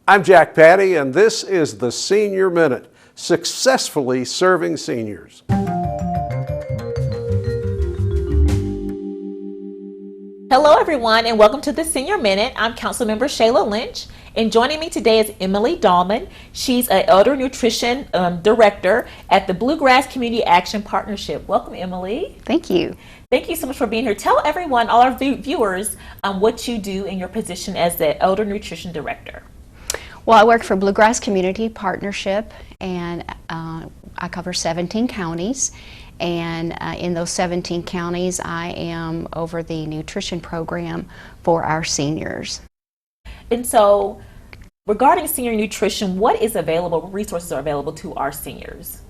I'm Jack Patty, and this is the Senior Minute, successfully serving seniors. Hello everyone, and welcome to the Senior Minute. I'm Councilmember Shayla Lynch, and joining me today is Emily Dahlman. She's an Elder Nutrition Director at the Bluegrass Community Action Partnership. Welcome, Emily. Thank you. Thank you so much for being here. Tell everyone, all our viewers, what you do in your position as the Elder Nutrition Director. Well, I work for Bluegrass Community Partnership, and I cover 17 counties. And in those 17 counties, I am over the nutrition program for our seniors. And so, regarding senior nutrition, what is available, what resources are available to our seniors?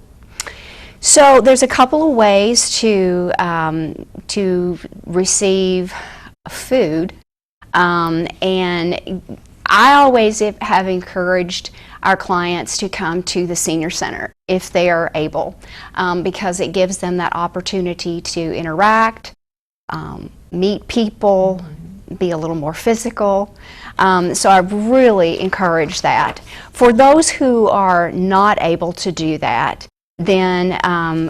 So there's a couple of ways to receive food, and I always have encouraged our clients to come to the senior center if they are able, because it gives them that opportunity to interact, meet people, be a little more physical. So I really encourage that. For those who are not able to do that, then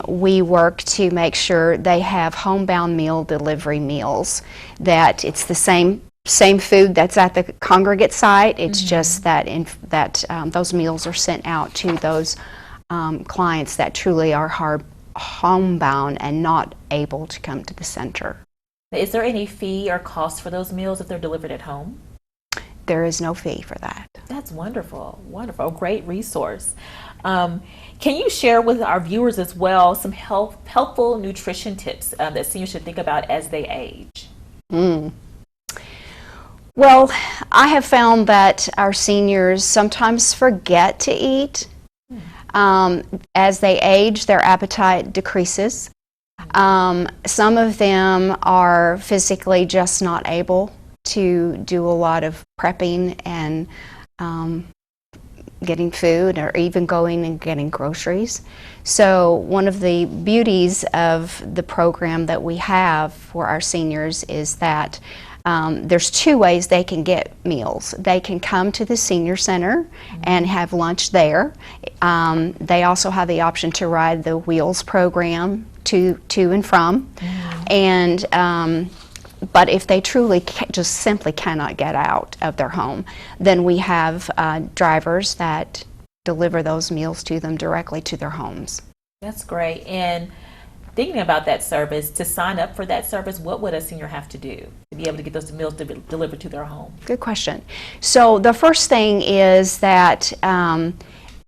we work to make sure they have homebound meal delivery meals, that it's the same food that's at the congregate site. It's just that those meals are sent out to those clients that truly are homebound and not able to come to the center. Is there any fee or cost for those meals if they're delivered at home? There is no fee for that. That's wonderful, wonderful, great resource. Can you share with our viewers as well some helpful nutrition tips that seniors should think about as they age? Well, I have found that our seniors sometimes forget to eat. As they age, their appetite decreases. Some of them are physically just not able to do a lot of prepping and getting food, or even going and getting groceries. So one of the beauties of the program that we have for our seniors is that there's two ways they can get meals. They can come to the senior center and have lunch there. They also have the option to ride the Wheels program to and from. And but if they truly just simply cannot get out of their home, then we have drivers that deliver those meals to them directly to their homes. That's great. And thinking about that service, to sign up for that service, what would a senior have to do to be able to get those meals delivered to their home? Good question. So the first thing is that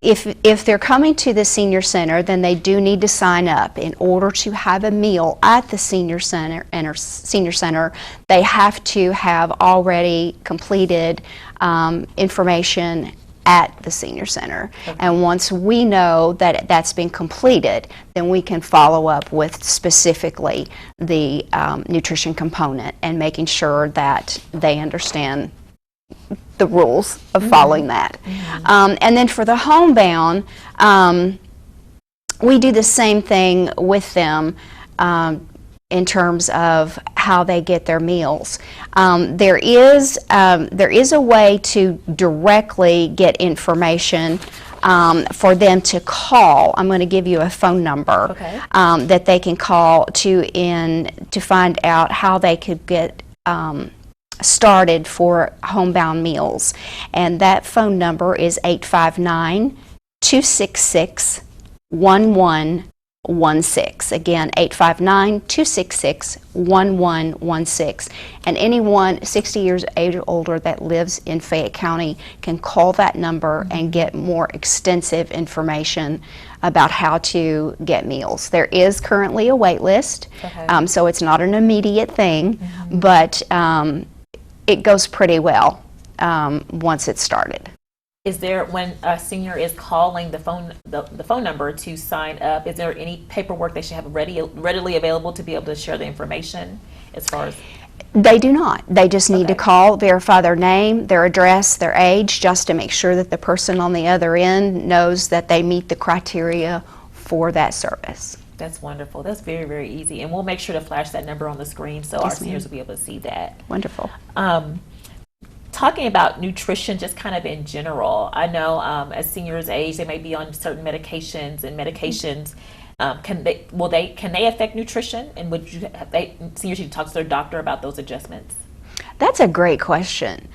if they're coming to the senior center, then they do need to sign up. In order to have a meal at the senior center, they have to have already completed information at the senior center. Okay. And once we know that that's been completed, then we can follow up with specifically the nutrition component and making sure that they understand the rules of following that. And then for the homebound, we do the same thing with them in terms of how they get their meals. There is a way to directly get information for them to call. I'm going to give you a phone number that they can call to find out how they could get started for homebound meals. And that phone number is 859-266-1116. Again, 859-266-1116. And anyone 60 years of age or older that lives in Fayette County can call that number and get more extensive information about how to get meals. There is currently a wait list, so it's not an immediate thing, but it goes pretty well once it's started. Is there, when a senior is calling the phone number to sign up, is there any paperwork they should have readily available to be able to share the information as far as? They do not. They just need to call, verify their name, their address, their age, just to make sure that the person on the other end knows that they meet the criteria for that service. That's wonderful. That's very, very easy. And we'll make sure to flash that number on the screen so our seniors will be able to see that. Wonderful. talking about nutrition just kind of in general, I know as seniors age, they may be on certain medications, and medications can they affect nutrition? And would you have seniors need to talk to their doctor about those adjustments? That's a great question.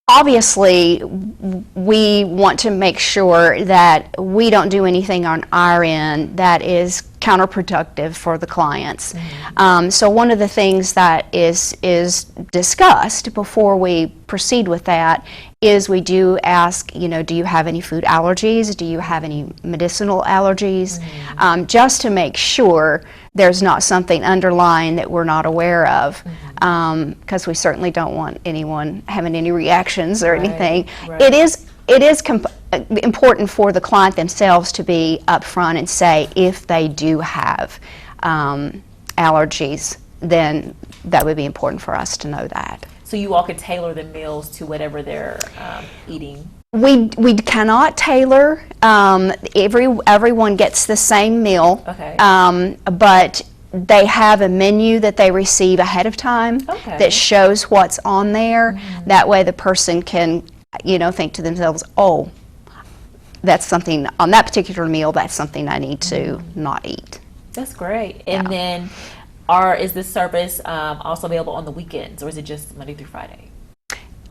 Obviously, we want to make sure that we don't do anything on our end that is counterproductive for the clients. So one of the things that is discussed before we proceed with that is we do ask, do you have any food allergies? Do you have any medicinal allergies? Just to make sure there's not something underlying that we're not aware of, because we certainly don't want anyone having any reactions or anything. Right. It is important for the client themselves to be upfront and say if they do have allergies, then that would be important for us to know that. So you all could tailor the meals to whatever they're eating. We cannot tailor. Everyone gets the same meal, but they have a menu that they receive ahead of time that shows what's on there. That way the person can, think to themselves, oh, that's something on that particular meal, that's something I need to not eat. That's great. And then is this service also available on the weekends, or is it just Monday through Friday?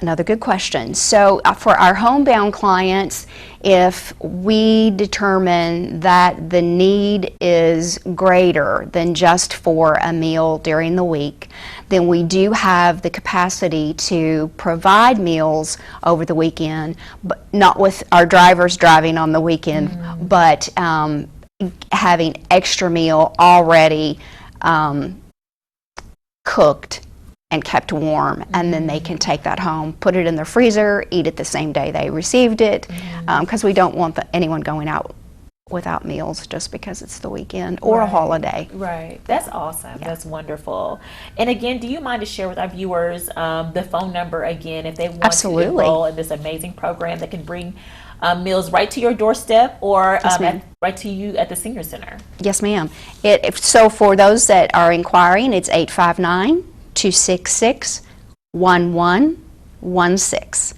Another good question. So for our homebound clients, if we determine that the need is greater than just for a meal during the week, then we do have the capacity to provide meals over the weekend, but not with our drivers driving on the weekend, but having extra meal already cooked and kept warm, and then they can take that home, put it in their freezer, eat it the same day they received it, because we don't want anyone going out without meals just because it's the weekend or a holiday. Right. That's awesome. That's wonderful. And again, do you mind to share with our viewers the phone number again if they want to enroll in this amazing program that can bring meals right to your doorstep or right to you at the Senior Center? Yes, ma'am. So for those that are inquiring, it's 859-266-1116.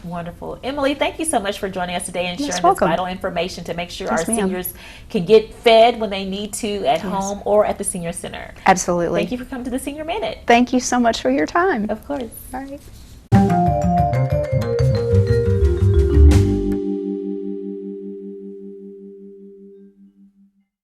Wonderful. Emily, thank you so much for joining us today and sharing this welcome. vital information to make sure our seniors can get fed when they need to at home or at the Senior Center. Absolutely. Thank you for coming to the Senior Minute. Thank you so much for your time. Of course. All right.